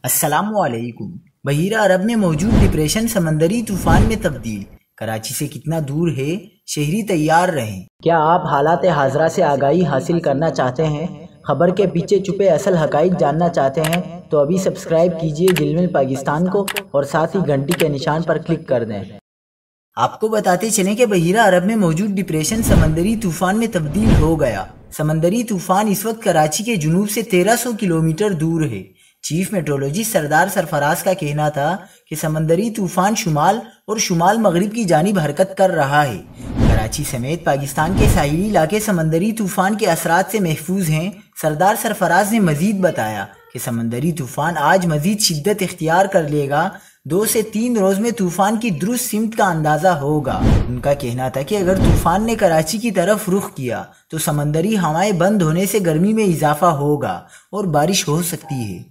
السلام علیکم۔ بحیرہ عرب میں موجود ڈپریشن سمندری طوفان میں تبدیل، کراچی سے کتنا دور ہے؟ شہری تیار رہیں۔ کیا آپ حالات حاضرہ سے آگاہی حاصل کرنا چاہتے ہیں؟ خبر کے پیچھے چھپے اصل حقائق جاننا چاہتے ہیں تو ابھی سبسکرائب کیجئے جلمل پاکستان کو اور ساتھ ہی گھنٹی کے نشان پر کلک کر دیں۔ آپ کو بتاتے چلیں کہ بحیرہ عرب میں موجود ڈپریشن سمندری طوفان میں تبدیل ہو گیا۔ سمندری طوفان اس وقت کراچی کے جنوب سے 1300 کلومیٹر دور ہے۔ چیف میٹرولوجسٹ سردار سرفراز کا کہنا تھا کہ سمندری طوفان شمال اور شمال مغرب کی جانب حرکت کر رہا ہے۔ کراچی سمیت پاکستان کے ساحلی علاقے سمندری طوفان کے اثرات سے محفوظ ہیں۔ سردار سرفراز نے مزید بتایا کہ سمندری طوفان آج مزید شدت اختیار کر لے گا۔ 2 سے 3 روز میں طوفان کی درست سمت کا اندازہ ہوگا۔ ان کا کہنا تھا کہ اگر طوفان نے کراچی کی طرف رخ کیا تو سمندری ہوائیں بند ہونے سے گرمی میں اضافہ ہوگا اور بارش ہو سکتی ہے۔